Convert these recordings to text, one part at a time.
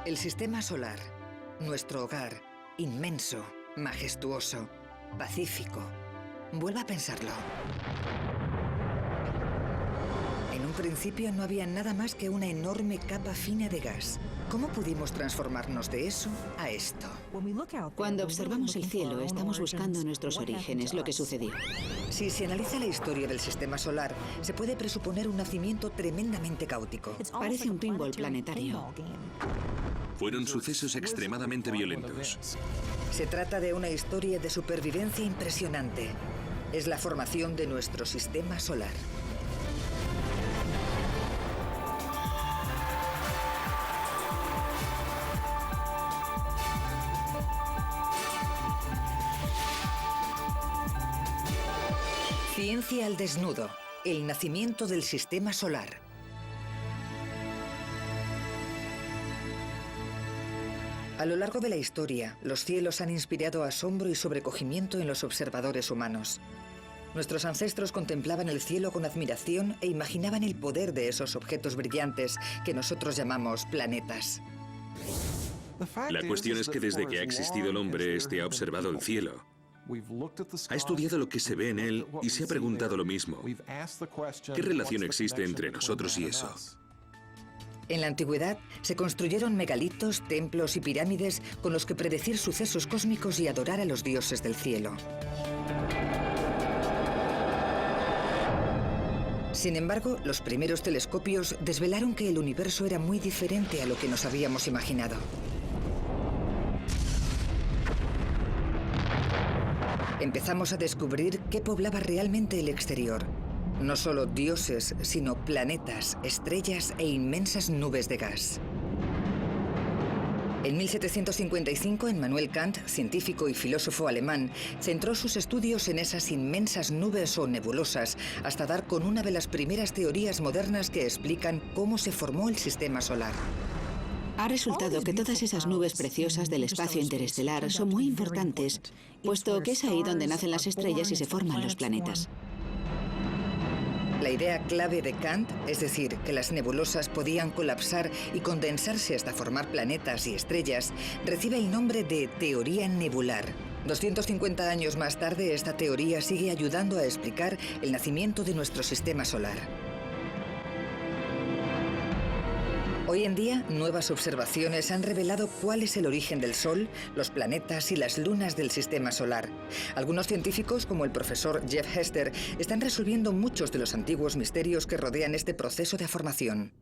El sistema solar, nuestro hogar, inmenso, majestuoso, pacífico. Vuelva a pensarlo. En un principio no había nada más que una enorme capa fina de gas. ¿Cómo pudimos transformarnos de eso a esto? Cuando observamos el cielo, estamos buscando nuestros orígenes, lo que sucedió. Si se analiza la historia del sistema solar, se puede presuponer un nacimiento tremendamente caótico. Parece un pinball planetario. Fueron sucesos extremadamente violentos. Se trata de una historia de supervivencia impresionante. Es la formación de nuestro sistema solar. Ciencia al desnudo. El nacimiento del sistema solar. A lo largo de la historia, los cielos han inspirado asombro y sobrecogimiento en los observadores humanos. Nuestros ancestros contemplaban el cielo con admiración e imaginaban el poder de esos objetos brillantes que nosotros llamamos planetas. La cuestión es que desde que ha existido el hombre, este ha observado el cielo. Ha estudiado lo que se ve en él y se ha preguntado lo mismo. ¿Qué relación existe entre nosotros y eso? En la antigüedad se construyeron megalitos, templos y pirámides con los que predecir sucesos cósmicos y adorar a los dioses del cielo. Sin embargo, los primeros telescopios desvelaron que el universo era muy diferente a lo que nos habíamos imaginado. Empezamos a descubrir qué poblaba realmente el exterior. No solo dioses, sino planetas, estrellas e inmensas nubes de gas. En 1755, Immanuel Kant, científico y filósofo alemán, centró sus estudios en esas inmensas nubes o nebulosas hasta dar con una de las primeras teorías modernas que explican cómo se formó el sistema solar. Ha resultado que todas esas nubes preciosas del espacio interestelar son muy importantes, puesto que es ahí donde nacen las estrellas y se forman los planetas. La idea clave de Kant, es decir, que las nebulosas podían colapsar y condensarse hasta formar planetas y estrellas, recibe el nombre de teoría nebular. 250 años más tarde, esta teoría sigue ayudando a explicar el nacimiento de nuestro sistema solar. Hoy en día, nuevas observaciones han revelado cuál es el origen del Sol, los planetas y las lunas del sistema solar. Algunos científicos, como el profesor Jeff Hester, están resolviendo muchos de los antiguos misterios que rodean este proceso de formación.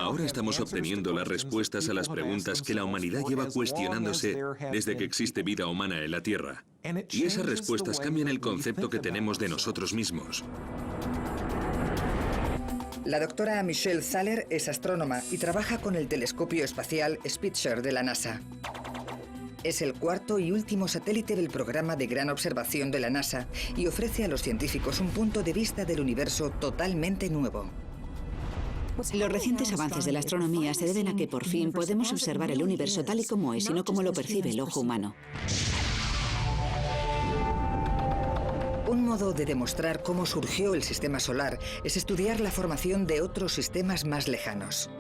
Ahora estamos obteniendo las respuestas a las preguntas que la humanidad lleva cuestionándose desde que existe vida humana en la Tierra. Y esas respuestas cambian el concepto que tenemos de nosotros mismos. La doctora Michelle Thaler es astrónoma y trabaja con el telescopio espacial Spitzer de la NASA. Es el cuarto y último satélite del programa de gran observación de la NASA y ofrece a los científicos un punto de vista del universo totalmente nuevo. Los recientes avances de la astronomía se deben a que por fin podemos observar el universo tal y como es y no como lo percibe el ojo humano. Un modo de demostrar cómo surgió el sistema solar es estudiar la formación de otros sistemas más lejanos.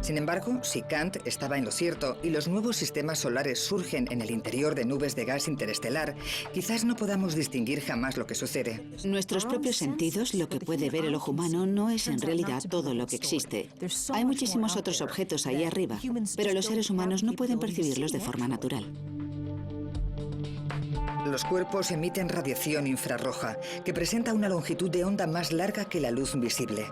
Sin embargo, si Kant estaba en lo cierto y los nuevos sistemas solares surgen en el interior de nubes de gas interestelar, quizás no podamos distinguir jamás lo que sucede. Nuestros propios sentidos, lo que puede ver el ojo humano, no es en realidad todo lo que existe. Hay muchísimos otros objetos ahí arriba, pero los seres humanos no pueden percibirlos de forma natural. Los cuerpos emiten radiación infrarroja, que presenta una longitud de onda más larga que la luz visible.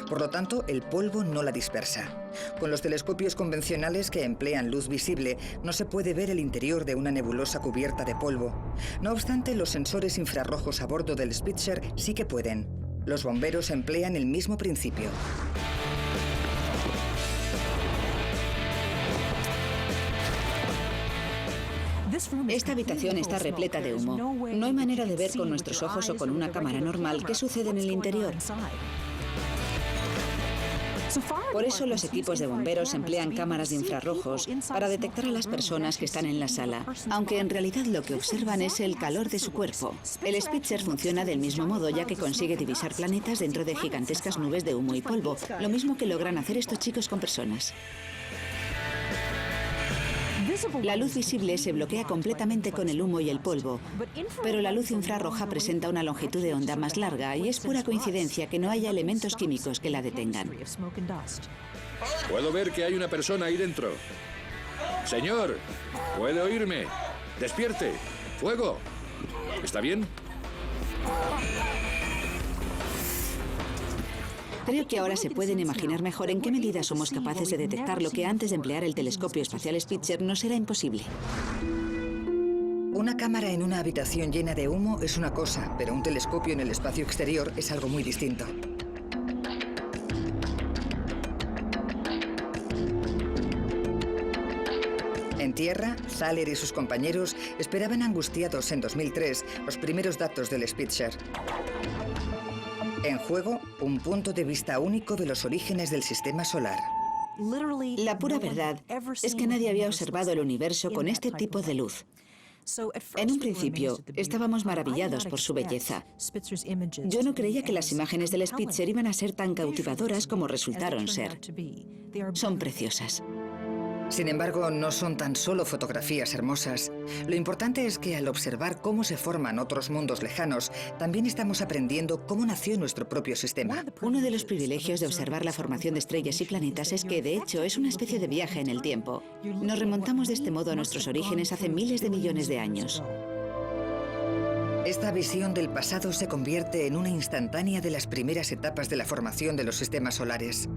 Por lo tanto, el polvo no la dispersa. Con los telescopios convencionales que emplean luz visible, no se puede ver el interior de una nebulosa cubierta de polvo. No obstante, los sensores infrarrojos a bordo del Spitzer sí que pueden. Los bomberos emplean el mismo principio. Esta habitación está repleta de humo. No hay manera de ver con nuestros ojos o con una cámara normal qué sucede en el interior. Por eso los equipos de bomberos emplean cámaras de infrarrojos para detectar a las personas que están en la sala, aunque en realidad lo que observan es el calor de su cuerpo. El Spitzer funciona del mismo modo, ya que consigue divisar planetas dentro de gigantescas nubes de humo y polvo, lo mismo que logran hacer estos chicos con personas. La luz visible se bloquea completamente con el humo y el polvo, pero la luz infrarroja presenta una longitud de onda más larga y es pura coincidencia que no haya elementos químicos que la detengan. Puedo ver que hay una persona ahí dentro. Señor, ¿puede oírme? ¡Despierte! ¡Fuego! ¿Está bien? Creo que ahora se pueden imaginar mejor en qué medida somos capaces de detectar lo que antes de emplear el telescopio espacial Spitzer nos era imposible. Una cámara en una habitación llena de humo es una cosa, pero un telescopio en el espacio exterior es algo muy distinto. En tierra, Thaler y sus compañeros esperaban angustiados en 2003 los primeros datos del Spitzer. En juego, un punto de vista único de los orígenes del sistema solar. La pura verdad es que nadie había observado el universo con este tipo de luz. En un principio, estábamos maravillados por su belleza. Yo no creía que las imágenes del Spitzer iban a ser tan cautivadoras como resultaron ser. Son preciosas. Sin embargo, no son tan solo fotografías hermosas. Lo importante es que al observar cómo se forman otros mundos lejanos, también estamos aprendiendo cómo nació nuestro propio sistema. Uno de los privilegios de observar la formación de estrellas y planetas es que, de hecho, es una especie de viaje en el tiempo. Nos remontamos de este modo a nuestros orígenes hace miles de millones de años. Esta visión del pasado se convierte en una instantánea de las primeras etapas de la formación de los sistemas solares.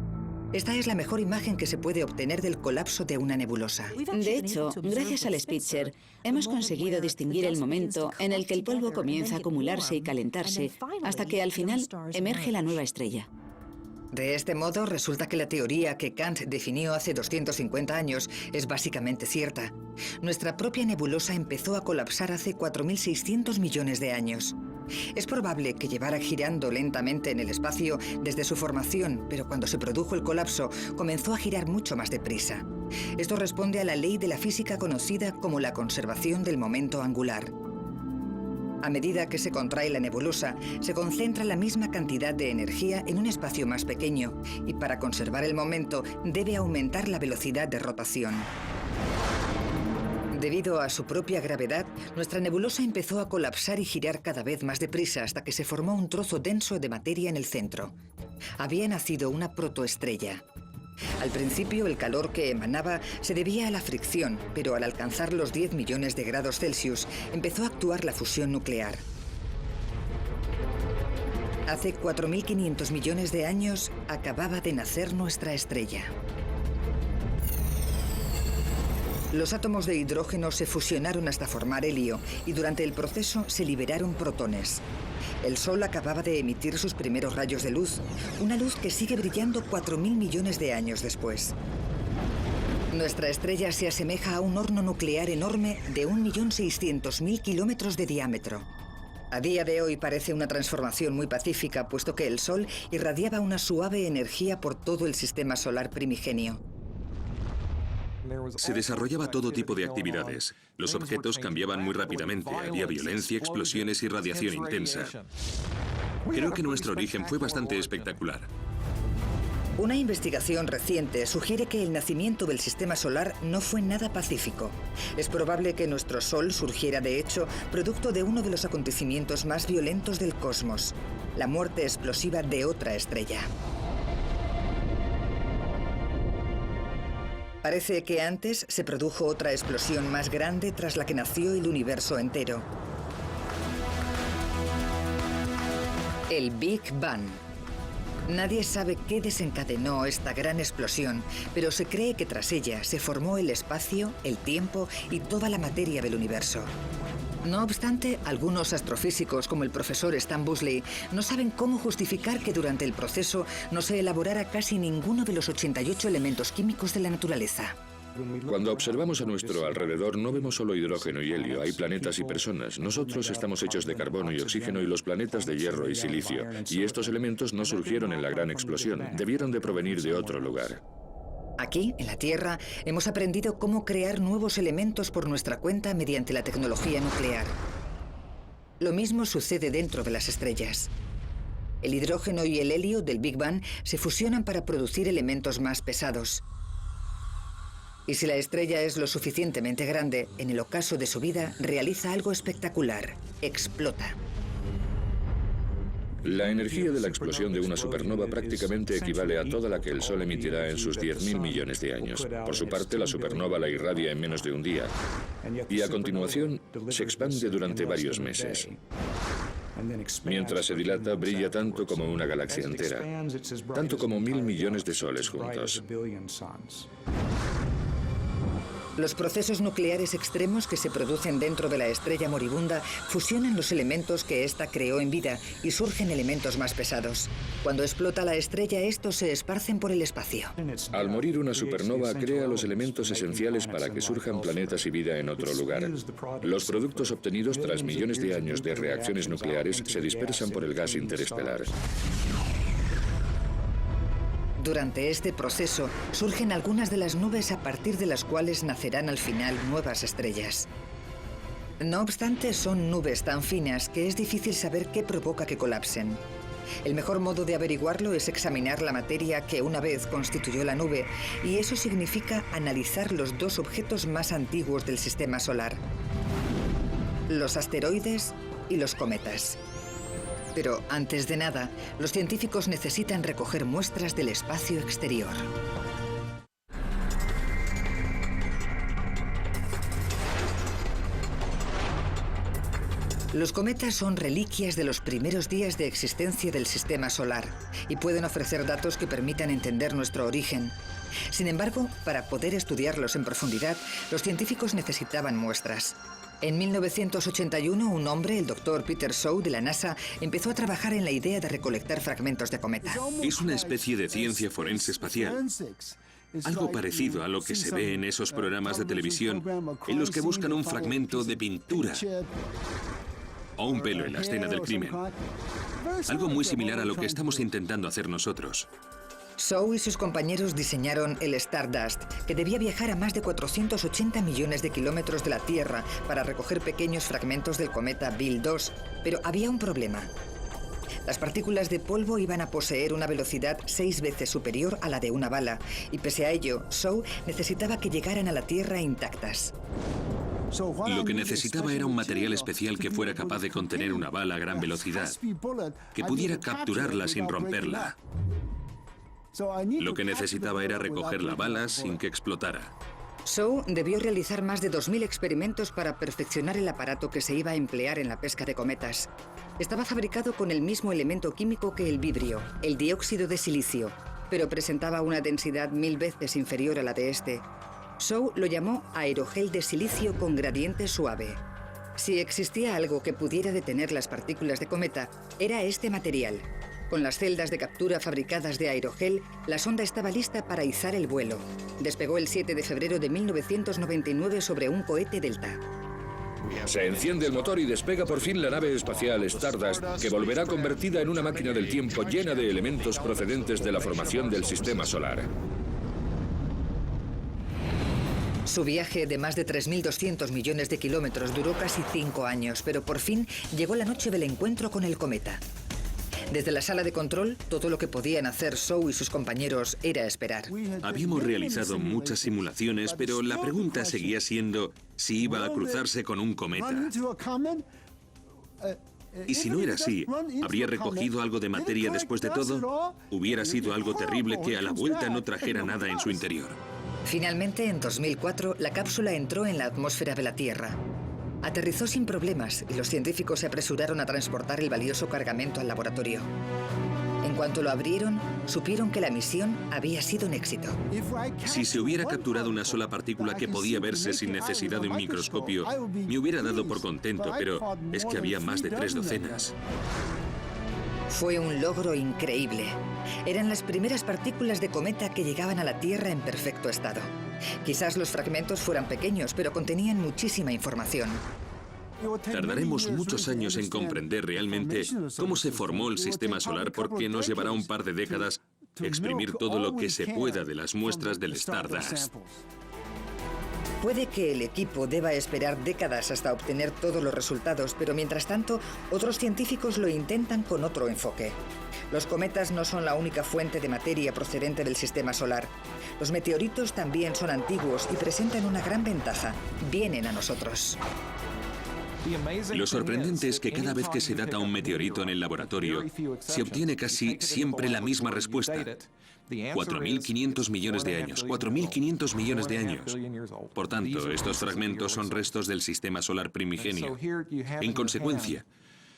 Esta es la mejor imagen que se puede obtener del colapso de una nebulosa. De hecho, gracias al Spitzer, hemos conseguido distinguir el momento en el que el polvo comienza a acumularse y calentarse, hasta que al final emerge la nueva estrella. De este modo, resulta que la teoría que Kant definió hace 250 años es básicamente cierta. Nuestra propia nebulosa empezó a colapsar hace 4.600 millones de años. Es probable que llevara girando lentamente en el espacio desde su formación, pero cuando se produjo el colapso, comenzó a girar mucho más deprisa. Esto responde a la ley de la física conocida como la conservación del momento angular. A medida que se contrae la nebulosa, se concentra la misma cantidad de energía en un espacio más pequeño, y para conservar el momento debe aumentar la velocidad de rotación. Debido a su propia gravedad, nuestra nebulosa empezó a colapsar y girar cada vez más deprisa hasta que se formó un trozo denso de materia en el centro. Había nacido una protoestrella. Al principio, el calor que emanaba se debía a la fricción, pero al alcanzar los 10 millones de grados Celsius, empezó a actuar la fusión nuclear. Hace 4.500 millones de años, acababa de nacer nuestra estrella. Los átomos de hidrógeno se fusionaron hasta formar helio y durante el proceso se liberaron protones. El Sol acababa de emitir sus primeros rayos de luz, una luz que sigue brillando 4.000 millones de años después. Nuestra estrella se asemeja a un horno nuclear enorme de 1.600.000 kilómetros de diámetro. A día de hoy parece una transformación muy pacífica, puesto que el Sol irradiaba una suave energía por todo el sistema solar primigenio. Se desarrollaba todo tipo de actividades. Los objetos cambiaban muy rápidamente. Había violencia, explosiones y radiación intensa. Creo que nuestro origen fue bastante espectacular. Una investigación reciente sugiere que el nacimiento del sistema solar no fue nada pacífico. Es probable que nuestro Sol surgiera, de hecho, producto de uno de los acontecimientos más violentos del cosmos, la muerte explosiva de otra estrella. Parece que antes se produjo otra explosión más grande tras la que nació el universo entero. El Big Bang. Nadie sabe qué desencadenó esta gran explosión, pero se cree que tras ella se formó el espacio, el tiempo y toda la materia del universo. No obstante, algunos astrofísicos, como el profesor Stan Busley, no saben cómo justificar que durante el proceso no se elaborara casi ninguno de los 88 elementos químicos de la naturaleza. Cuando observamos a nuestro alrededor no vemos solo hidrógeno y helio, hay planetas y personas. Nosotros estamos hechos de carbono y oxígeno y los planetas de hierro y silicio. Y estos elementos no surgieron en la gran explosión, debieron de provenir de otro lugar. Aquí, en la Tierra, hemos aprendido cómo crear nuevos elementos por nuestra cuenta mediante la tecnología nuclear. Lo mismo sucede dentro de las estrellas. El hidrógeno y el helio del Big Bang se fusionan para producir elementos más pesados. Y si la estrella es lo suficientemente grande, en el ocaso de su vida realiza algo espectacular: explota. La energía de la explosión de una supernova prácticamente equivale a toda la que el Sol emitirá en sus 10.000 millones de años. Por su parte, la supernova la irradia en menos de un día. Y a continuación, se expande durante varios meses. Mientras se dilata, brilla tanto como una galaxia entera, tanto como 1.000 millones de soles juntos. Los procesos nucleares extremos que se producen dentro de la estrella moribunda fusionan los elementos que ésta creó en vida y surgen elementos más pesados. Cuando explota la estrella, estos se esparcen por el espacio. Al morir una supernova, crea los elementos esenciales para que surjan planetas y vida en otro lugar. Los productos obtenidos tras millones de años de reacciones nucleares se dispersan por el gas interestelar. Durante este proceso surgen algunas de las nubes a partir de las cuales nacerán al final nuevas estrellas. No obstante, son nubes tan finas que es difícil saber qué provoca que colapsen. El mejor modo de averiguarlo es examinar la materia que una vez constituyó la nube, y eso significa analizar los dos objetos más antiguos del sistema solar: los asteroides y los cometas. Pero antes de nada, los científicos necesitan recoger muestras del espacio exterior. Los cometas son reliquias de los primeros días de existencia del sistema solar y pueden ofrecer datos que permitan entender nuestro origen. Sin embargo, para poder estudiarlos en profundidad, los científicos necesitaban muestras. En 1981, un hombre, el Dr. Peter Shaw de la NASA, empezó a trabajar en la idea de recolectar fragmentos de cometa. Es una especie de ciencia forense espacial. Algo parecido a lo que se ve en esos programas de televisión en los que buscan un fragmento de pintura o un pelo en la escena del crimen. Algo muy similar a lo que estamos intentando hacer nosotros. Shaw y sus compañeros diseñaron el Stardust, que debía viajar a más de 480 millones de kilómetros de la Tierra para recoger pequeños fragmentos del cometa Bill 2, pero había un problema. Las partículas de polvo iban a poseer una velocidad 6 veces superior a la de una bala, y pese a ello, Shaw necesitaba que llegaran a la Tierra intactas. Lo que necesitaba era un material especial que fuera capaz de contener una bala a gran velocidad, que pudiera capturarla sin romperla. Lo que necesitaba era recoger la bala sin que explotara. Shaw debió realizar más de 2.000 experimentos para perfeccionar el aparato que se iba a emplear en la pesca de cometas. Estaba fabricado con el mismo elemento químico que el vibrio, el dióxido de silicio, pero presentaba una densidad 1000 veces inferior a la de este. Shaw lo llamó aerogel de silicio con gradiente suave. Si existía algo que pudiera detener las partículas de cometa, era este material. Con las celdas de captura fabricadas de aerogel, la sonda estaba lista para izar el vuelo. Despegó el 7 de febrero de 1999 sobre un cohete Delta. Se enciende el motor y despega por fin la nave espacial Stardust, que volverá convertida en una máquina del tiempo llena de elementos procedentes de la formación del sistema solar. Su viaje de más de 3.200 millones de kilómetros duró casi 5 años, pero por fin llegó la noche del encuentro con el cometa. Desde la sala de control, todo lo que podían hacer Shaw y sus compañeros era esperar. Habíamos realizado muchas simulaciones, pero la pregunta seguía siendo si iba a cruzarse con un cometa. Y si no era así, ¿habría recogido algo de materia después de todo? Hubiera sido algo terrible que a la vuelta no trajera nada en su interior. Finalmente, en 2004, la cápsula entró en la atmósfera de la Tierra. Aterrizó sin problemas y los científicos se apresuraron a transportar el valioso cargamento al laboratorio. En cuanto lo abrieron, supieron que la misión había sido un éxito. Si se hubiera capturado una sola partícula que podía verse sin necesidad de un microscopio, me hubiera dado por contento, pero es que había más de 3 docenas. Fue un logro increíble. Eran las primeras partículas de cometa que llegaban a la Tierra en perfecto estado. Quizás los fragmentos fueran pequeños, pero contenían muchísima información. Tardaremos muchos años en comprender realmente cómo se formó el sistema solar, porque nos llevará un par de décadas exprimir todo lo que se pueda de las muestras del Stardust. Puede que el equipo deba esperar décadas hasta obtener todos los resultados, pero mientras tanto, otros científicos lo intentan con otro enfoque. Los cometas no son la única fuente de materia procedente del sistema solar. Los meteoritos también son antiguos y presentan una gran ventaja. Vienen a nosotros. Lo sorprendente es que cada vez que se data un meteorito en el laboratorio, se obtiene casi siempre la misma respuesta. 4.500 millones de años. 4.500 millones de años. Por tanto, estos fragmentos son restos del sistema solar primigenio. En consecuencia,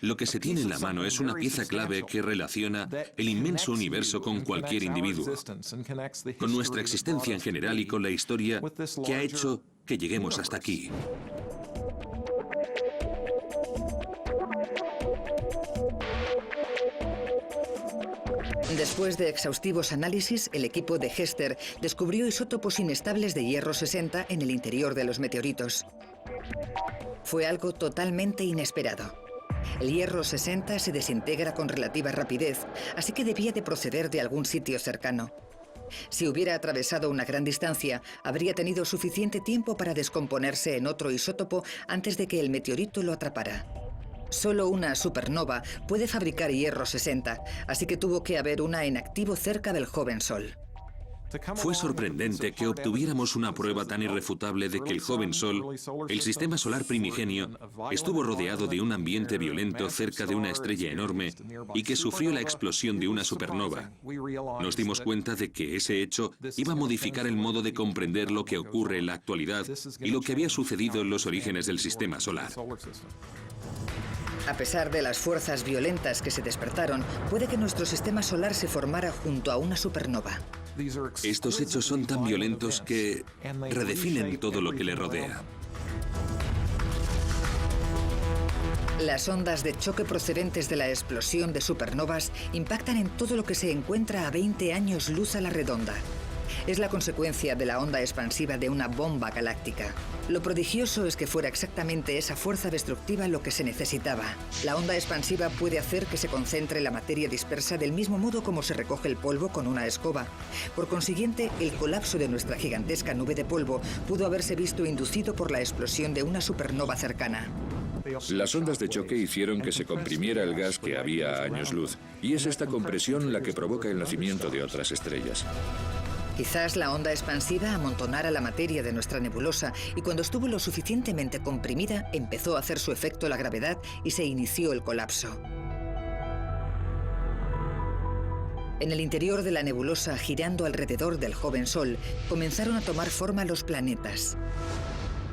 lo que se tiene en la mano es una pieza clave que relaciona el inmenso universo con cualquier individuo, con nuestra existencia en general y con la historia que ha hecho que lleguemos hasta aquí. Después de exhaustivos análisis, el equipo de Hester descubrió isótopos inestables de hierro 60 en el interior de los meteoritos. Fue algo totalmente inesperado. El hierro 60 se desintegra con relativa rapidez, así que debía de proceder de algún sitio cercano. Si hubiera atravesado una gran distancia, habría tenido suficiente tiempo para descomponerse en otro isótopo antes de que el meteorito lo atrapara. Solo una supernova puede fabricar hierro 60, así que tuvo que haber una en activo cerca del joven Sol. Fue sorprendente que obtuviéramos una prueba tan irrefutable de que el joven Sol, el sistema solar primigenio, estuvo rodeado de un ambiente violento cerca de una estrella enorme y que sufrió la explosión de una supernova. Nos dimos cuenta de que ese hecho iba a modificar el modo de comprender lo que ocurre en la actualidad y lo que había sucedido en los orígenes del sistema solar. A pesar de las fuerzas violentas que se despertaron, puede que nuestro sistema solar se formara junto a una supernova. Estos hechos son tan violentos que redefinen todo lo que le rodea. Las ondas de choque procedentes de la explosión de supernovas impactan en todo lo que se encuentra a 20 años luz a la redonda. Es la consecuencia de la onda expansiva de una bomba galáctica. Lo prodigioso es que fuera exactamente esa fuerza destructiva lo que se necesitaba. La onda expansiva puede hacer que se concentre la materia dispersa del mismo modo como se recoge el polvo con una escoba. Por consiguiente, el colapso de nuestra gigantesca nube de polvo pudo haberse visto inducido por la explosión de una supernova cercana. Las ondas de choque hicieron que se comprimiera el gas que había a años luz, y es esta compresión la que provoca el nacimiento de otras estrellas. Quizás la onda expansiva amontonara la materia de nuestra nebulosa y cuando estuvo lo suficientemente comprimida empezó a hacer su efecto la gravedad y se inició el colapso. En el interior de la nebulosa, girando alrededor del joven Sol, comenzaron a tomar forma los planetas.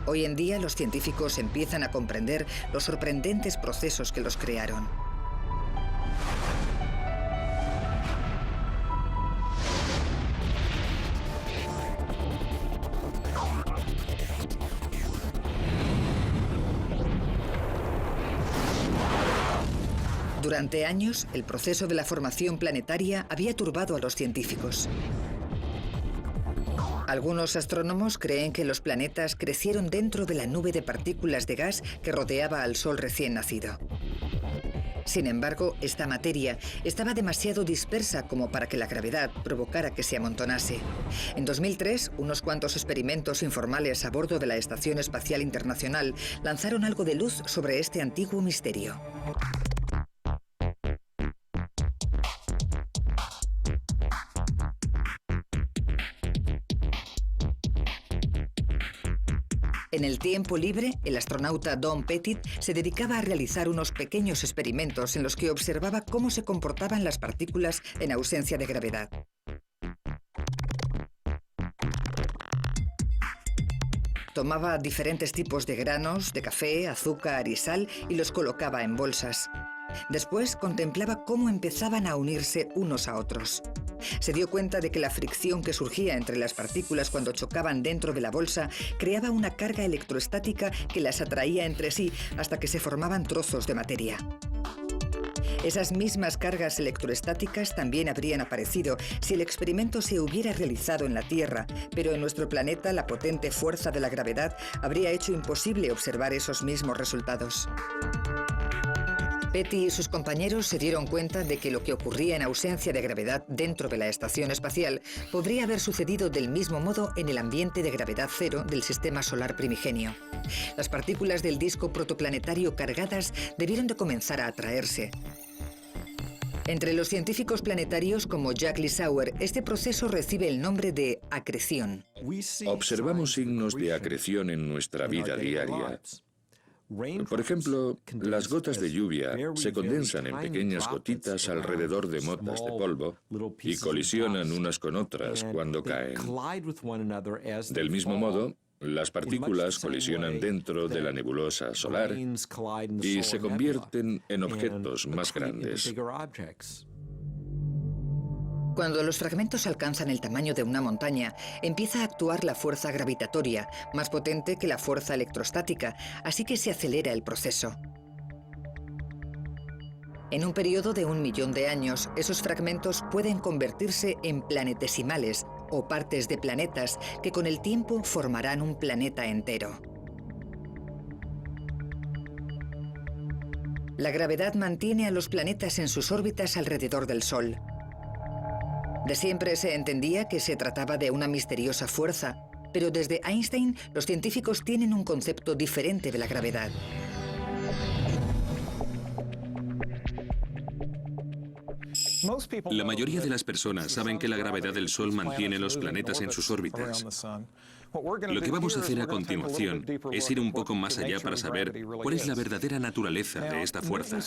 Hoy en día los científicos empiezan a comprender los sorprendentes procesos que los crearon. Durante años, el proceso de la formación planetaria había turbado a los científicos. Algunos astrónomos creen que los planetas crecieron dentro de la nube de partículas de gas que rodeaba al Sol recién nacido. Sin embargo, esta materia estaba demasiado dispersa como para que la gravedad provocara que se amontonase. En 2003, unos cuantos experimentos informales a bordo de la Estación Espacial Internacional lanzaron algo de luz sobre este antiguo misterio. En el tiempo libre, el astronauta Don Pettit se dedicaba a realizar unos pequeños experimentos en los que observaba cómo se comportaban las partículas en ausencia de gravedad. Tomaba diferentes tipos de granos, de café, azúcar y sal y los colocaba en bolsas. Después contemplaba cómo empezaban a unirse unos a otros. Se dio cuenta de que la fricción que surgía entre las partículas cuando chocaban dentro de la bolsa creaba una carga electroestática que las atraía entre sí hasta que se formaban trozos de materia. Esas mismas cargas electroestáticas también habrían aparecido si el experimento se hubiera realizado en la Tierra, pero en nuestro planeta la potente fuerza de la gravedad habría hecho imposible observar esos mismos resultados. Petty y sus compañeros se dieron cuenta de que lo que ocurría en ausencia de gravedad dentro de la estación espacial podría haber sucedido del mismo modo en el ambiente de gravedad cero del sistema solar primigenio. Las partículas del disco protoplanetario cargadas debieron de comenzar a atraerse. Entre los científicos planetarios como Jack Lissauer, este proceso recibe el nombre de acreción. Observamos signos de acreción en nuestra vida diaria. Por ejemplo, las gotas de lluvia se condensan en pequeñas gotitas alrededor de motas de polvo y colisionan unas con otras cuando caen. Del mismo modo, las partículas colisionan dentro de la nebulosa solar y se convierten en objetos más grandes. Cuando los fragmentos alcanzan el tamaño de una montaña, empieza a actuar la fuerza gravitatoria, más potente que la fuerza electrostática, así que se acelera el proceso. En un periodo de 1 millón de años, esos fragmentos pueden convertirse en planetesimales, o partes de planetas, que con el tiempo formarán un planeta entero. La gravedad mantiene a los planetas en sus órbitas alrededor del Sol. De siempre se entendía que se trataba de una misteriosa fuerza, pero desde Einstein los científicos tienen un concepto diferente de la gravedad. La mayoría de las personas saben que la gravedad del Sol mantiene los planetas en sus órbitas. Lo que vamos a hacer a continuación es ir un poco más allá para saber cuál es la verdadera naturaleza de esta fuerza.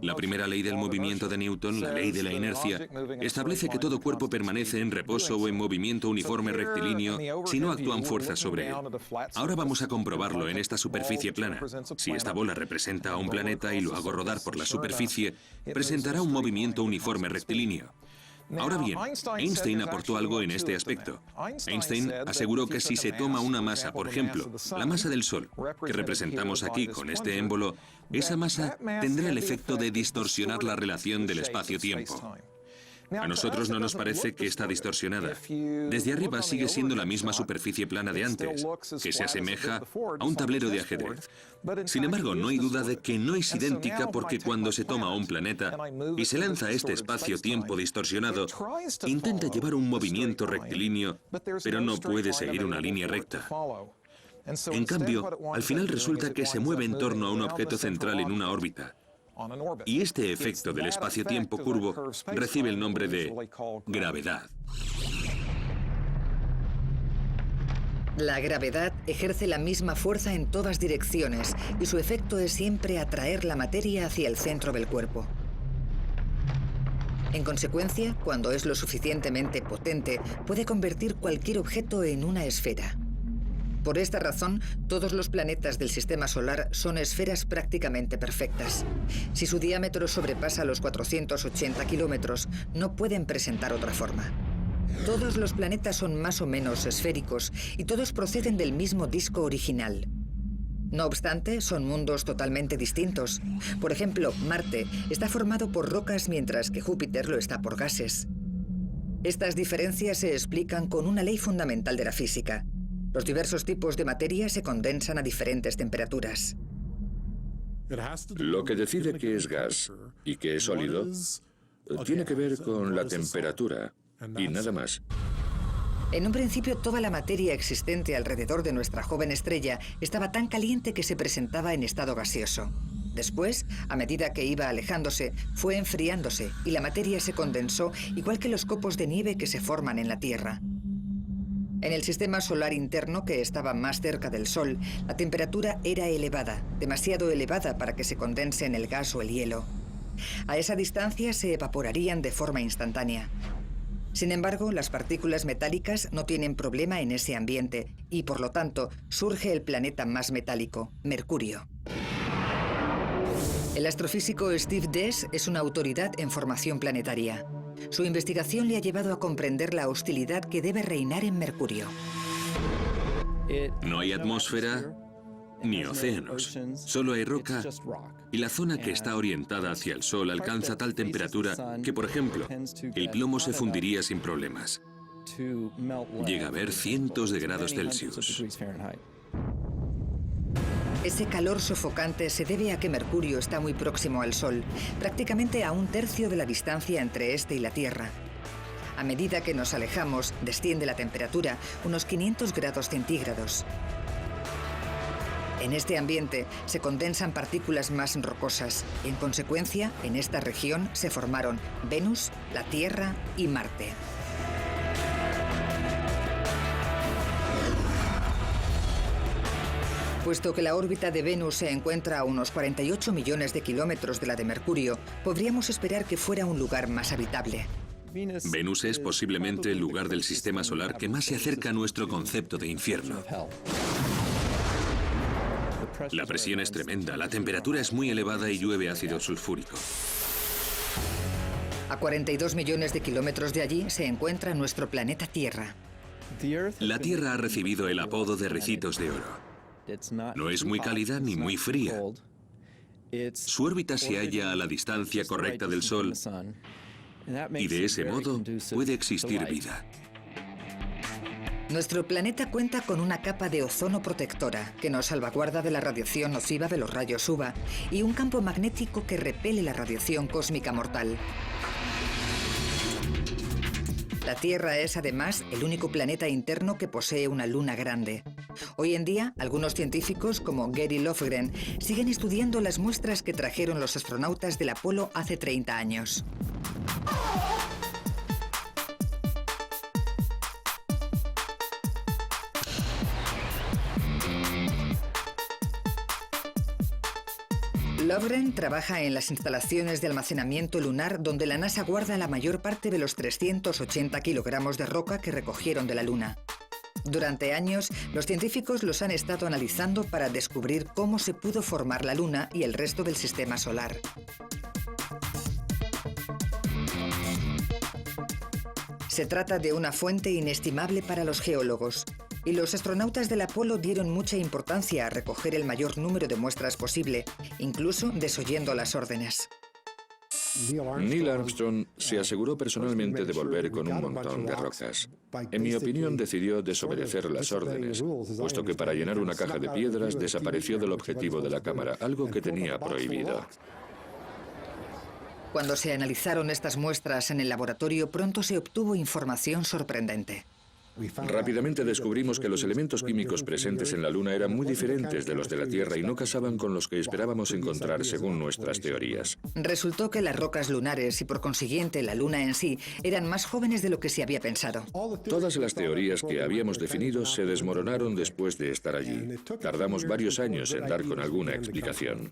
La primera ley del movimiento de Newton, la ley de la inercia, establece que todo cuerpo permanece en reposo o en movimiento uniforme rectilíneo si no actúan fuerzas sobre él. Ahora vamos a comprobarlo en esta superficie plana. Si esta bola representa a un planeta y lo hago rodar por la superficie, presentará un movimiento uniforme rectilíneo. Ahora bien, Einstein aportó algo en este aspecto. Einstein aseguró que si se toma una masa, por ejemplo, la masa del Sol, que representamos aquí con este émbolo, esa masa tendrá el efecto de distorsionar la relación del espacio-tiempo. A nosotros no nos parece que está distorsionada. Desde arriba sigue siendo la misma superficie plana de antes, que se asemeja a un tablero de ajedrez. Sin embargo, no hay duda de que no es idéntica porque cuando se toma un planeta y se lanza a este espacio-tiempo distorsionado, intenta llevar un movimiento rectilíneo, pero no puede seguir una línea recta. En cambio, al final resulta que se mueve en torno a un objeto central en una órbita. Y este efecto del espacio-tiempo curvo recibe el nombre de gravedad. La gravedad ejerce la misma fuerza en todas direcciones y su efecto es siempre atraer la materia hacia el centro del cuerpo. En consecuencia, cuando es lo suficientemente potente, puede convertir cualquier objeto en una esfera. Por esta razón, todos los planetas del Sistema Solar son esferas prácticamente perfectas. Si su diámetro sobrepasa los 480 kilómetros, no pueden presentar otra forma. Todos los planetas son más o menos esféricos y todos proceden del mismo disco original. No obstante, son mundos totalmente distintos. Por ejemplo, Marte está formado por rocas mientras que Júpiter lo está por gases. Estas diferencias se explican con una ley fundamental de la física. Los diversos tipos de materia se condensan a diferentes temperaturas. Lo que decide qué es gas y qué es sólido tiene que ver con la temperatura y nada más. En un principio, toda la materia existente alrededor de nuestra joven estrella estaba tan caliente que se presentaba en estado gaseoso. Después, a medida que iba alejándose, fue enfriándose y la materia se condensó igual que los copos de nieve que se forman en la Tierra. En el sistema solar interno, que estaba más cerca del Sol, la temperatura era elevada, demasiado elevada para que se condensen el gas o el hielo. A esa distancia se evaporarían de forma instantánea. Sin embargo, las partículas metálicas no tienen problema en ese ambiente y, por lo tanto, surge el planeta más metálico, Mercurio. El astrofísico Steve Dees es una autoridad en formación planetaria. Su investigación le ha llevado a comprender la hostilidad que debe reinar en Mercurio. No hay atmósfera ni océanos, solo hay roca y la zona que está orientada hacia el Sol alcanza tal temperatura que, por ejemplo, el plomo se fundiría sin problemas. Llega a haber cientos de grados Celsius. Ese calor sofocante se debe a que Mercurio está muy próximo al Sol, prácticamente a 1/3 de la distancia entre este y la Tierra. A medida que nos alejamos, desciende la temperatura unos 500 grados centígrados. En este ambiente se condensan partículas más rocosas. En consecuencia, en esta región se formaron Venus, la Tierra y Marte. Puesto que la órbita de Venus se encuentra a unos 48 millones de kilómetros de la de Mercurio, podríamos esperar que fuera un lugar más habitable. Venus es posiblemente el lugar del sistema solar que más se acerca a nuestro concepto de infierno. La presión es tremenda, la temperatura es muy elevada y llueve ácido sulfúrico. A 42 millones de kilómetros de allí se encuentra nuestro planeta Tierra. La Tierra ha recibido el apodo de Ricitos de Oro. No es muy cálida ni muy fría. Su órbita se halla a la distancia correcta del Sol y de ese modo puede existir vida. Nuestro planeta cuenta con una capa de ozono protectora que nos salvaguarda de la radiación nociva de los rayos UVA y un campo magnético que repele la radiación cósmica mortal. La Tierra es además el único planeta interno que posee una luna grande. Hoy en día, algunos científicos como Gary Lofgren siguen estudiando las muestras que trajeron los astronautas del Apolo hace 30 años. Lofgren trabaja en las instalaciones de almacenamiento lunar donde la NASA guarda la mayor parte de los 380 kilogramos de roca que recogieron de la Luna. Durante años, los científicos los han estado analizando para descubrir cómo se pudo formar la Luna y el resto del sistema solar. Se trata de una fuente inestimable para los geólogos. Y los astronautas del Apolo dieron mucha importancia a recoger el mayor número de muestras posible, incluso desoyendo las órdenes. Neil Armstrong se aseguró personalmente de volver con un montón de rocas. En mi opinión, decidió desobedecer las órdenes, puesto que para llenar una caja de piedras desapareció del objetivo de la cámara, algo que tenía prohibido. Cuando se analizaron estas muestras en el laboratorio, pronto se obtuvo información sorprendente. Rápidamente descubrimos que los elementos químicos presentes en la Luna eran muy diferentes de los de la Tierra y no casaban con los que esperábamos encontrar según nuestras teorías. Resultó que las rocas lunares y por consiguiente la Luna en sí eran más jóvenes de lo que se había pensado. Todas las teorías que habíamos definido se desmoronaron después de estar allí. Tardamos varios años en dar con alguna explicación.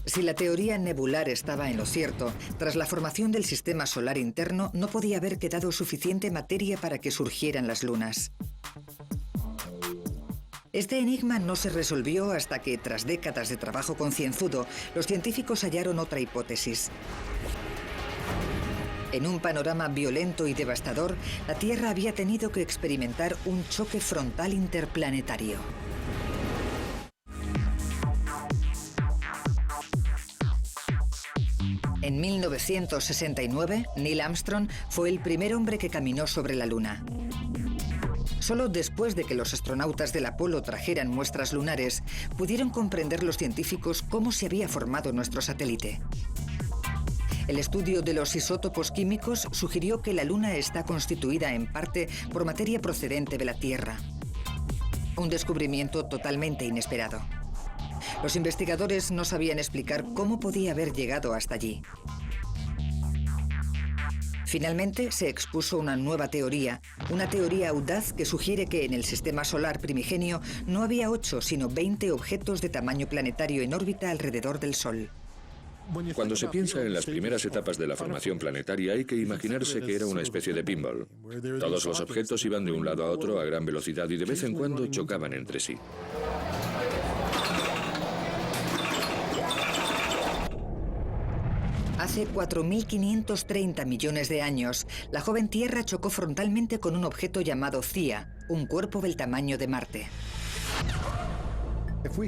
Si la teoría nebular estaba en lo cierto, tras la formación del sistema solar interno no podía haber quedado suficiente materia para que surgieran las lunas. Este enigma no se resolvió hasta que, tras décadas de trabajo concienzudo, los científicos hallaron otra hipótesis. En un panorama violento y devastador, la Tierra había tenido que experimentar un choque frontal interplanetario. En 1969, Neil Armstrong fue el primer hombre que caminó sobre la Luna. Solo después de que los astronautas del Apolo trajeran muestras lunares, pudieron comprender los científicos cómo se había formado nuestro satélite. El estudio de los isótopos químicos sugirió que la Luna está constituida en parte por materia procedente de la Tierra. Un descubrimiento totalmente inesperado. Los investigadores no sabían explicar cómo podía haber llegado hasta allí. Finalmente se expuso una nueva teoría, una teoría audaz que sugiere que en el sistema solar primigenio no había 8, sino 20 objetos de tamaño planetario en órbita alrededor del Sol. Cuando se piensa en las primeras etapas de la formación planetaria, hay que imaginarse que era una especie de pinball. Todos los objetos iban de un lado a otro a gran velocidad y de vez en cuando chocaban entre sí. Hace 4.530 millones de años, la joven Tierra chocó frontalmente con un objeto llamado Theia, un cuerpo del tamaño de Marte.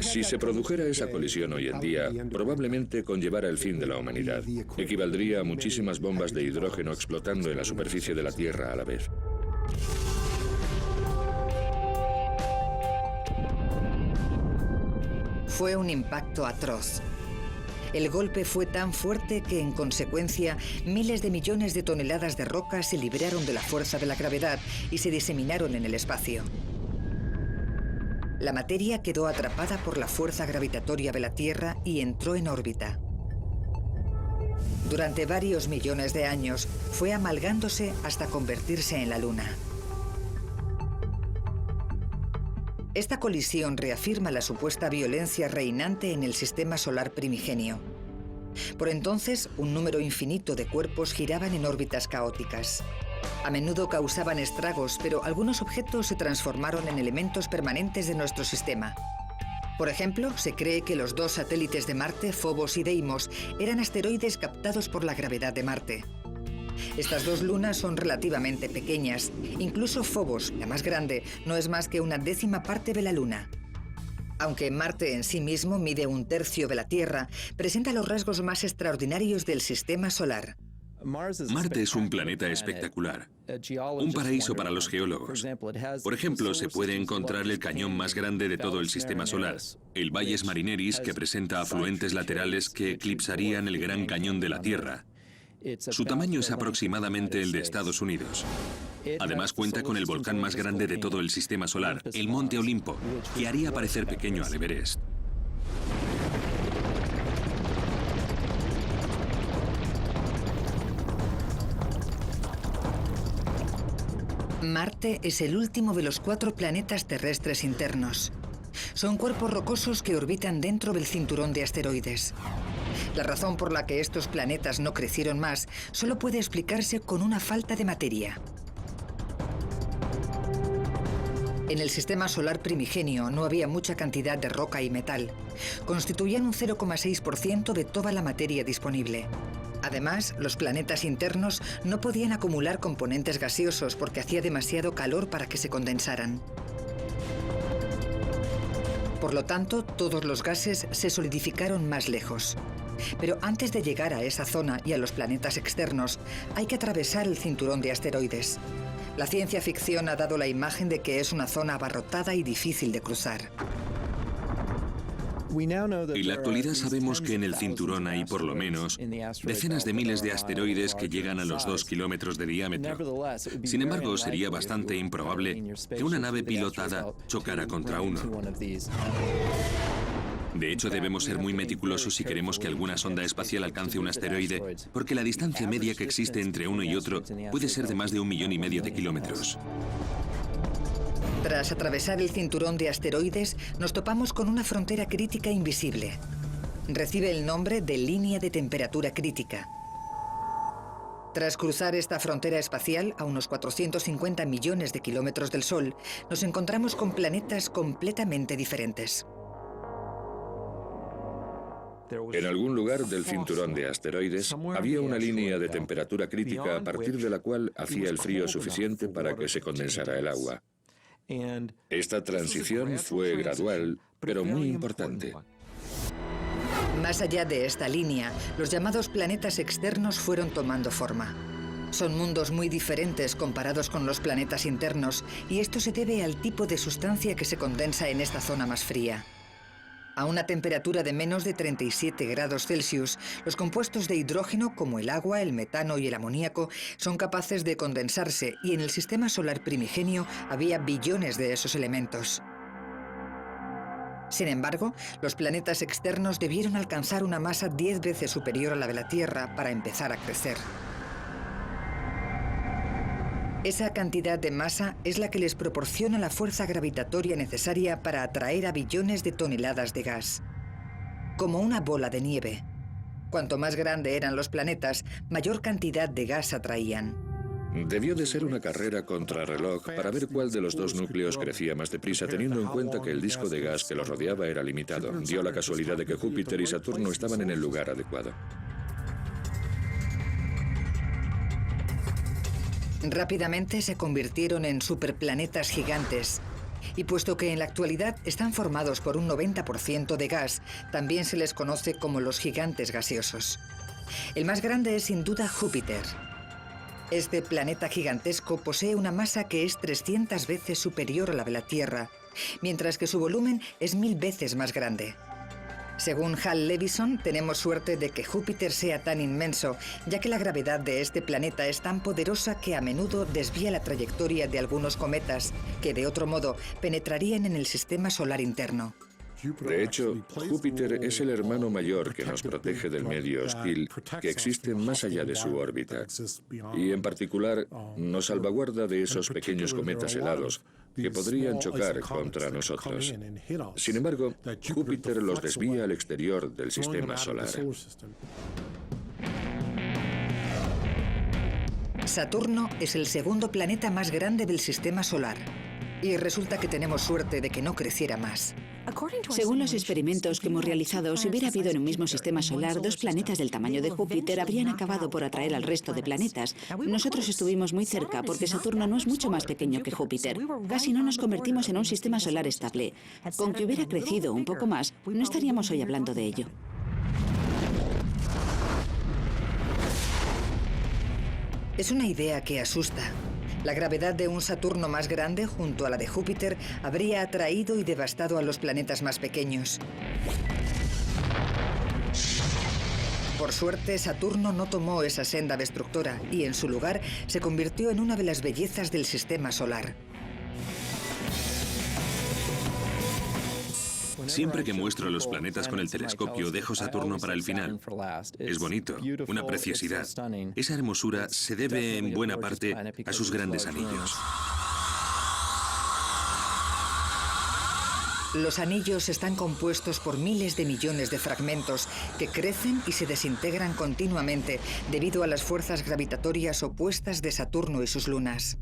Si se produjera esa colisión hoy en día, probablemente conllevara el fin de la humanidad. Equivaldría a muchísimas bombas de hidrógeno explotando en la superficie de la Tierra a la vez. Fue un impacto atroz. El golpe fue tan fuerte que, en consecuencia, miles de millones de toneladas de roca se libraron de la fuerza de la gravedad y se diseminaron en el espacio. La materia quedó atrapada por la fuerza gravitatoria de la Tierra y entró en órbita. Durante varios millones de años, fue amalgándose hasta convertirse en la Luna. Esta colisión reafirma la supuesta violencia reinante en el sistema solar primigenio. Por entonces, un número infinito de cuerpos giraban en órbitas caóticas. A menudo causaban estragos, pero algunos objetos se transformaron en elementos permanentes de nuestro sistema. Por ejemplo, se cree que los 2 satélites de Marte, Phobos y Deimos, eran asteroides captados por la gravedad de Marte. Estas 2 lunas son relativamente pequeñas. Incluso Phobos, la más grande, no es más que una 10ª parte de la Luna. Aunque Marte en sí mismo mide 1/3 de la Tierra, presenta los rasgos más extraordinarios del sistema solar. Marte es un planeta espectacular, un paraíso para los geólogos. Por ejemplo, se puede encontrar el cañón más grande de todo el sistema solar, el Valles Marineris, que presenta afluentes laterales que eclipsarían el Gran Cañón de la Tierra. Su tamaño es aproximadamente el de Estados Unidos. Además, cuenta con el volcán más grande de todo el sistema solar, el Monte Olimpo, que haría parecer pequeño al Everest. Marte es el último de los 4 planetas terrestres internos. Son cuerpos rocosos que orbitan dentro del cinturón de asteroides. La razón por la que estos planetas no crecieron más solo puede explicarse con una falta de materia. En el sistema solar primigenio no había mucha cantidad de roca y metal. Constituían un 0,6% de toda la materia disponible. Además, los planetas internos no podían acumular componentes gaseosos porque hacía demasiado calor para que se condensaran. Por lo tanto, todos los gases se solidificaron más lejos. Pero antes de llegar a esa zona y a los planetas externos, hay que atravesar el cinturón de asteroides. La ciencia ficción ha dado la imagen de que es una zona abarrotada y difícil de cruzar. En la actualidad sabemos que en el cinturón hay por lo menos decenas de miles de asteroides que llegan a los 2 kilómetros de diámetro. Sin embargo, sería bastante improbable que una nave pilotada chocara contra uno. De hecho, debemos ser muy meticulosos si queremos que alguna sonda espacial alcance un asteroide, porque la distancia media que existe entre uno y otro puede ser de más de 1,5 millones de kilómetros. Tras atravesar el cinturón de asteroides, nos topamos con una frontera crítica invisible. Recibe el nombre de línea de temperatura crítica. Tras cruzar esta frontera espacial, a unos 450 millones de kilómetros del Sol, nos encontramos con planetas completamente diferentes. En algún lugar del cinturón de asteroides había una línea de temperatura crítica a partir de la cual hacía el frío suficiente para que se condensara el agua. Esta transición fue gradual, pero muy importante. Más allá de esta línea, los llamados planetas externos fueron tomando forma. Son mundos muy diferentes comparados con los planetas internos, y esto se debe al tipo de sustancia que se condensa en esta zona más fría. A una temperatura de menos de 37 grados Celsius, los compuestos de hidrógeno, como el agua, el metano y el amoníaco, son capaces de condensarse, y en el sistema solar primigenio había billones de esos elementos. Sin embargo, los planetas externos debieron alcanzar una masa 10 veces superior a la de la Tierra para empezar a crecer. Esa cantidad de masa es la que les proporciona la fuerza gravitatoria necesaria para atraer a billones de toneladas de gas. Como una bola de nieve. Cuanto más grande eran los planetas, mayor cantidad de gas atraían. Debió de ser una carrera contrarreloj para ver cuál de los 2 núcleos crecía más deprisa, teniendo en cuenta que el disco de gas que los rodeaba era limitado. Dio la casualidad de que Júpiter y Saturno estaban en el lugar adecuado. Rápidamente se convirtieron en superplanetas gigantes. Y puesto que en la actualidad están formados por un 90% de gas, también se les conoce como los gigantes gaseosos. El más grande es sin duda Júpiter. Este planeta gigantesco posee una masa que es 300 veces superior a la de la Tierra, mientras que su volumen es 1000 veces más grande. Según Hal Levison, tenemos suerte de que Júpiter sea tan inmenso, ya que la gravedad de este planeta es tan poderosa que a menudo desvía la trayectoria de algunos cometas que, de otro modo, penetrarían en el sistema solar interno. De hecho, Júpiter es el hermano mayor que nos protege del medio hostil que existe más allá de su órbita. Y en particular, nos salvaguarda de esos pequeños cometas helados que podrían chocar contra nosotros. Sin embargo, Júpiter los desvía al exterior del sistema solar. Saturno es el segundo planeta más grande del sistema solar. Y resulta que tenemos suerte de que no creciera más. Según los experimentos que hemos realizado, si hubiera habido en un mismo sistema solar 2 planetas del tamaño de Júpiter, habrían acabado por atraer al resto de planetas. Nosotros estuvimos muy cerca porque Saturno no es mucho más pequeño que Júpiter. Casi no nos convertimos en un sistema solar estable. Con que hubiera crecido un poco más, no estaríamos hoy hablando de ello. Es una idea que asusta. La gravedad de un Saturno más grande junto a la de Júpiter habría atraído y devastado a los planetas más pequeños. Por suerte, Saturno no tomó esa senda destructora y en su lugar se convirtió en una de las bellezas del sistema solar. Siempre que muestro los planetas con el telescopio, dejo Saturno para el final. Es bonito, una preciosidad. Esa hermosura se debe en buena parte a sus grandes anillos. Los anillos están compuestos por miles de millones de fragmentos que crecen y se desintegran continuamente debido a las fuerzas gravitatorias opuestas de Saturno y sus lunas.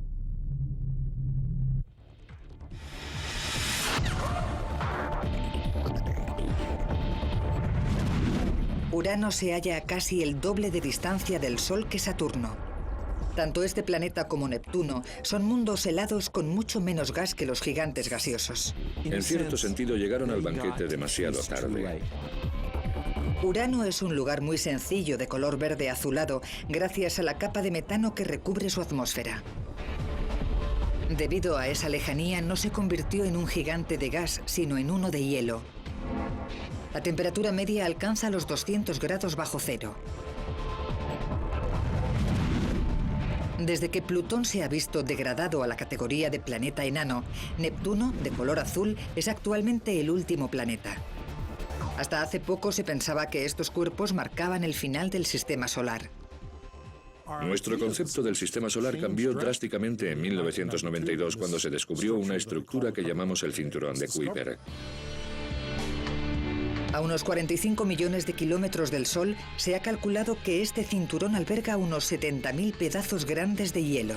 Urano se halla a casi el doble de distancia del Sol que Saturno. Tanto este planeta como Neptuno son mundos helados con mucho menos gas que los gigantes gaseosos. En cierto sentido, llegaron al banquete demasiado tarde. Urano es un lugar muy sencillo de color verde azulado gracias a la capa de metano que recubre su atmósfera. Debido a esa lejanía, no se convirtió en un gigante de gas, sino en uno de hielo. La temperatura media alcanza los 200 grados bajo cero. Desde que Plutón se ha visto degradado a la categoría de planeta enano, Neptuno, de color azul, es actualmente el último planeta. Hasta hace poco se pensaba que estos cuerpos marcaban el final del sistema solar. Nuestro concepto del sistema solar cambió drásticamente en 1992 cuando se descubrió una estructura que llamamos el cinturón de Kuiper. A unos 45 millones de kilómetros del Sol, se ha calculado que este cinturón alberga unos 70.000 pedazos grandes de hielo.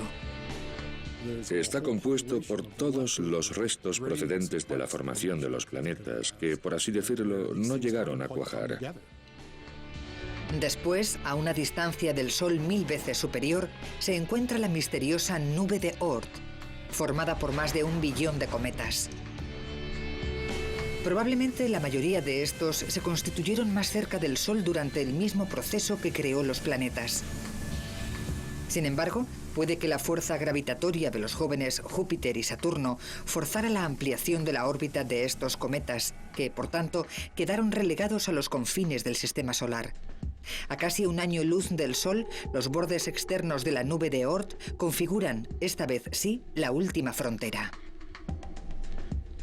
Está compuesto por todos los restos procedentes de la formación de los planetas, que, por así decirlo, no llegaron a cuajar. Después, a una distancia del Sol 1000 veces superior, se encuentra la misteriosa nube de Oort, formada por más de 1 billón de cometas. Probablemente la mayoría de estos se constituyeron más cerca del Sol durante el mismo proceso que creó los planetas. Sin embargo, puede que la fuerza gravitatoria de los jóvenes Júpiter y Saturno forzara la ampliación de la órbita de estos cometas, que, por tanto, quedaron relegados a los confines del sistema solar. A casi 1 año luz del Sol, los bordes externos de la nube de Oort configuran, esta vez sí, la última frontera.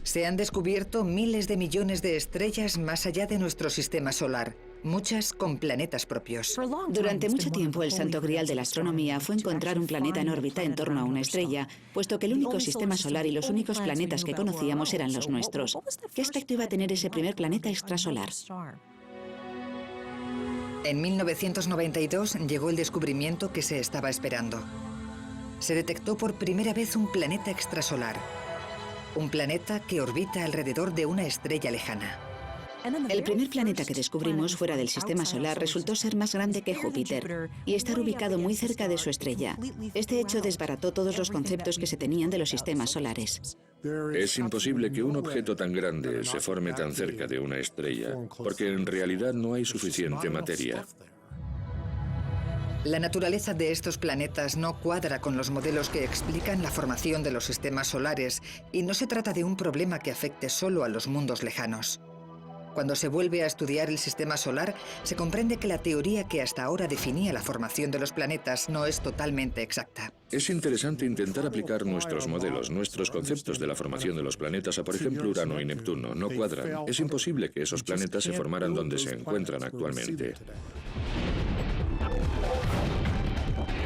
Se han descubierto miles de millones de estrellas más allá de nuestro sistema solar, muchas con planetas propios. Durante mucho tiempo, el santo grial de la astronomía fue encontrar un planeta en órbita en torno a una estrella, puesto que el único sistema solar y los únicos planetas que conocíamos eran los nuestros. ¿Qué aspecto iba a tener ese primer planeta extrasolar? En 1992 llegó el descubrimiento que se estaba esperando. Se detectó por primera vez un planeta extrasolar. Un planeta que orbita alrededor de una estrella lejana. El primer planeta que descubrimos fuera del sistema solar resultó ser más grande que Júpiter y estar ubicado muy cerca de su estrella. Este hecho desbarató todos los conceptos que se tenían de los sistemas solares. Es imposible que un objeto tan grande se forme tan cerca de una estrella, porque en realidad no hay suficiente materia. La naturaleza de estos planetas no cuadra con los modelos que explican la formación de los sistemas solares y no se trata de un problema que afecte solo a los mundos lejanos. Cuando se vuelve a estudiar el sistema solar, se comprende que la teoría que hasta ahora definía la formación de los planetas no es totalmente exacta. Es interesante intentar aplicar nuestros modelos, nuestros conceptos de la formación de los planetas a, por ejemplo, Urano y Neptuno. No cuadran. Es imposible que esos planetas se formaran donde se encuentran actualmente.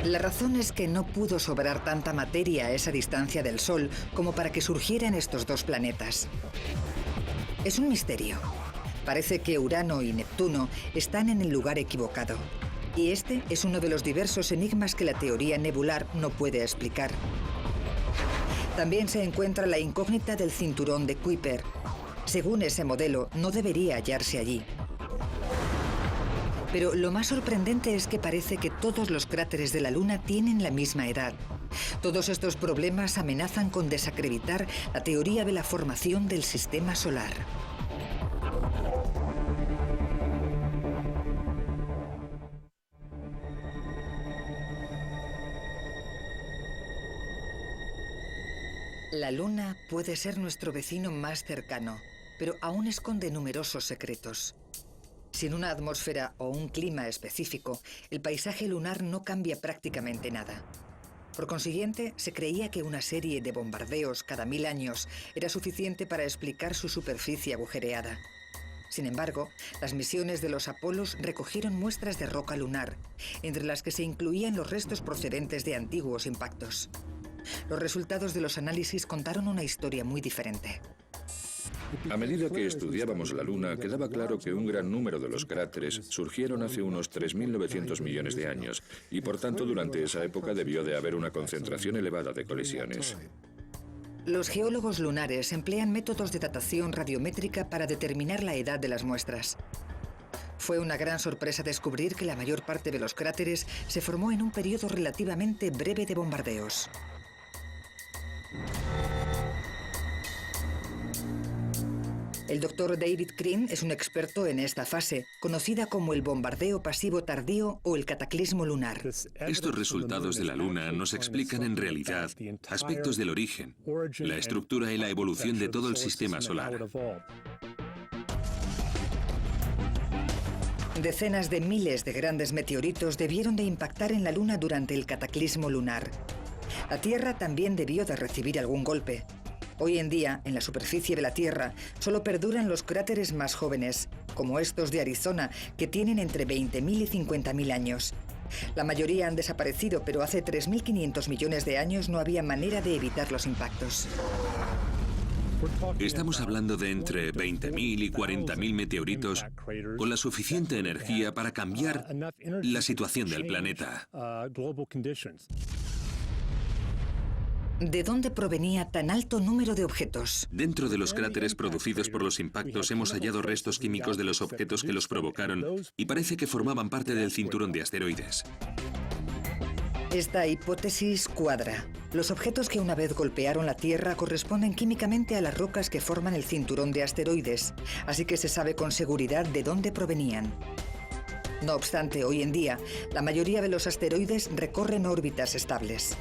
La razón es que no pudo sobrar tanta materia a esa distancia del Sol como para que surgieran estos dos planetas. Es un misterio. Parece que Urano y Neptuno están en el lugar equivocado. Y este es uno de los diversos enigmas que la teoría nebular no puede explicar. También se encuentra la incógnita del cinturón de Kuiper. Según ese modelo, no debería hallarse allí. Pero lo más sorprendente es que parece que todos los cráteres de la Luna tienen la misma edad. Todos estos problemas amenazan con desacreditar la teoría de la formación del sistema solar. La Luna puede ser nuestro vecino más cercano, pero aún esconde numerosos secretos. Sin una atmósfera o un clima específico, el paisaje lunar no cambia prácticamente nada. Por consiguiente, se creía que una serie de bombardeos cada 1000 años era suficiente para explicar su superficie agujereada. Sin embargo, las misiones de los Apolos recogieron muestras de roca lunar, entre las que se incluían los restos procedentes de antiguos impactos. Los resultados de los análisis contaron una historia muy diferente. A medida que estudiábamos la Luna, quedaba claro que un gran número de los cráteres surgieron hace unos 3.900 millones de años, y por tanto durante esa época debió de haber una concentración elevada de colisiones. Los geólogos lunares emplean métodos de datación radiométrica para determinar la edad de las muestras. Fue una gran sorpresa descubrir que la mayor parte de los cráteres se formó en un periodo relativamente breve de bombardeos. El Dr. David Crean es un experto en esta fase, conocida como el bombardeo pasivo tardío o el cataclismo lunar. Estos resultados de la Luna nos explican en realidad aspectos del origen, la estructura y la evolución de todo el sistema solar. Decenas de miles de grandes meteoritos debieron de impactar en la Luna durante el cataclismo lunar. La Tierra también debió de recibir algún golpe. Hoy en día, en la superficie de la Tierra, solo perduran los cráteres más jóvenes, como estos de Arizona, que tienen entre 20.000 y 50.000 años. La mayoría han desaparecido, pero hace 3.500 millones de años no había manera de evitar los impactos. Estamos hablando de entre 20.000 y 40.000 meteoritos con la suficiente energía para cambiar la situación del planeta. ¿De dónde provenía tan alto número de objetos? Dentro de los cráteres producidos por los impactos hemos hallado restos químicos de los objetos que los provocaron y parece que formaban parte del cinturón de asteroides. Esta hipótesis cuadra. Los objetos que una vez golpearon la Tierra corresponden químicamente a las rocas que forman el cinturón de asteroides, así que se sabe con seguridad de dónde provenían. No obstante, hoy en día, la mayoría de los asteroides recorren órbitas estables.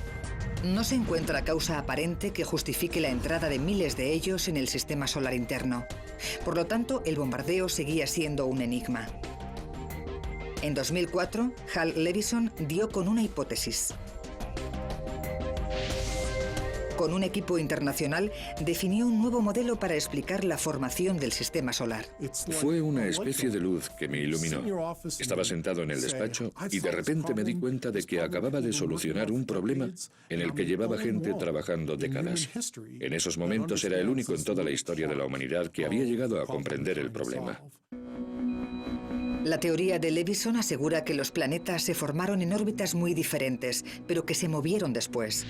No se encuentra causa aparente que justifique la entrada de miles de ellos en el sistema solar interno. Por lo tanto, el bombardeo seguía siendo un enigma. En 2004, Hal Levison dio con una hipótesis. Con un equipo internacional, definió un nuevo modelo para explicar la formación del sistema solar. Fue una especie de luz que me iluminó. Estaba sentado en el despacho y de repente me di cuenta de que acababa de solucionar un problema en el que llevaba gente trabajando décadas. En esos momentos era el único en toda la historia de la humanidad que había llegado a comprender el problema. La teoría de Levison asegura que los planetas se formaron en órbitas muy diferentes, pero que se movieron después.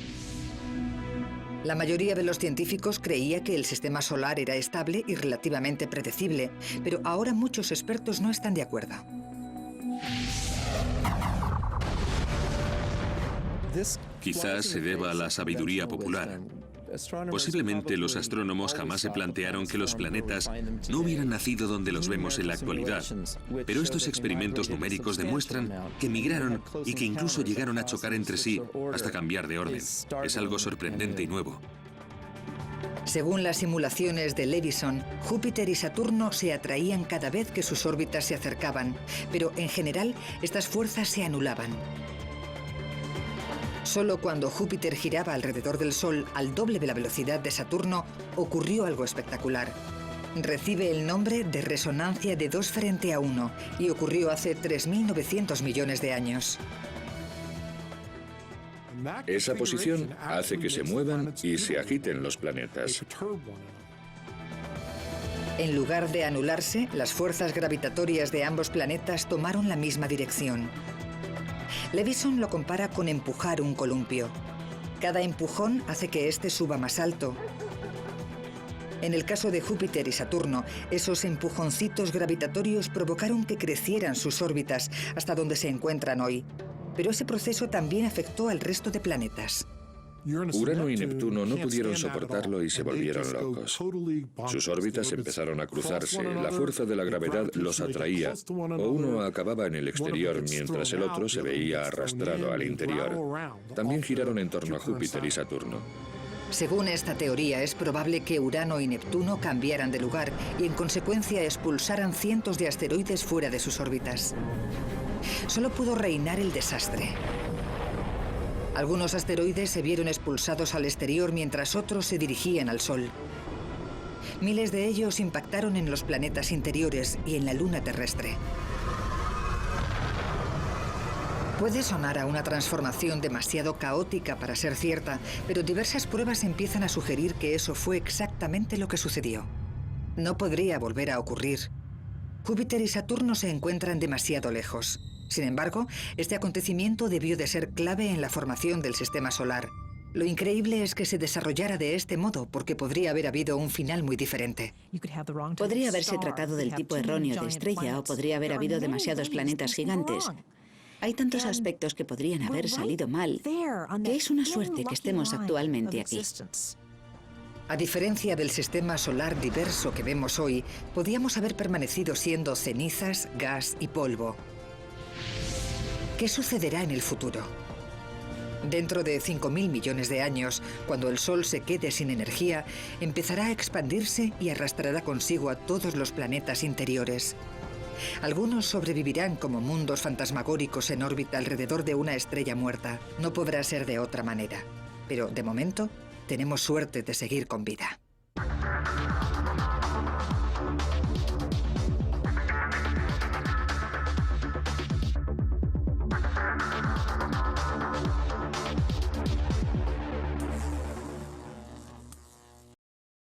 La mayoría de los científicos creía que el sistema solar era estable y relativamente predecible, pero ahora muchos expertos no están de acuerdo. Quizás se deba a la sabiduría popular. Posiblemente los astrónomos jamás se plantearon que los planetas no hubieran nacido donde los vemos en la actualidad. Pero estos experimentos numéricos demuestran que migraron y que incluso llegaron a chocar entre sí hasta cambiar de orden. Es algo sorprendente y nuevo. Según las simulaciones de Levison, Júpiter y Saturno se atraían cada vez que sus órbitas se acercaban, pero en general estas fuerzas se anulaban. Solo cuando Júpiter giraba alrededor del Sol al doble de la velocidad de Saturno ocurrió algo espectacular. Recibe el nombre de resonancia de 2 frente a 1 y ocurrió hace 3.900 millones de años. Esa posición hace que se muevan y se agiten los planetas. En lugar de anularse, las fuerzas gravitatorias de ambos planetas tomaron la misma dirección. Levison lo compara con empujar un columpio. Cada empujón hace que éste suba más alto. En el caso de Júpiter y Saturno, esos empujoncitos gravitatorios provocaron que crecieran sus órbitas hasta donde se encuentran hoy. Pero ese proceso también afectó al resto de planetas. Urano y Neptuno no pudieron soportarlo y se volvieron locos. Sus órbitas empezaron a cruzarse, la fuerza de la gravedad los atraía, o uno acababa en el exterior mientras el otro se veía arrastrado al interior. También giraron en torno a Júpiter y Saturno. Según esta teoría, es probable que Urano y Neptuno cambiaran de lugar y en consecuencia expulsaran cientos de asteroides fuera de sus órbitas. Solo pudo reinar el desastre. Algunos asteroides se vieron expulsados al exterior mientras otros se dirigían al Sol. Miles de ellos impactaron en los planetas interiores y en la Luna terrestre. Puede sonar a una transformación demasiado caótica para ser cierta, pero diversas pruebas empiezan a sugerir que eso fue exactamente lo que sucedió. No podría volver a ocurrir. Júpiter y Saturno se encuentran demasiado lejos. Sin embargo, este acontecimiento debió de ser clave en la formación del sistema solar. Lo increíble es que se desarrollara de este modo, porque podría haber habido un final muy diferente. Podría haberse tratado del tipo erróneo de estrella o podría haber habido demasiados planetas gigantes. Hay tantos aspectos que podrían haber salido mal, que es una suerte que estemos actualmente aquí. A diferencia del sistema solar diverso que vemos hoy, podíamos haber permanecido siendo cenizas, gas y polvo. ¿Qué sucederá en el futuro? Dentro de 5.000 millones de años, cuando el Sol se quede sin energía, empezará a expandirse y arrastrará consigo a todos los planetas interiores. Algunos sobrevivirán como mundos fantasmagóricos en órbita alrededor de una estrella muerta. No podrá ser de otra manera. Pero, de momento, tenemos suerte de seguir con vida.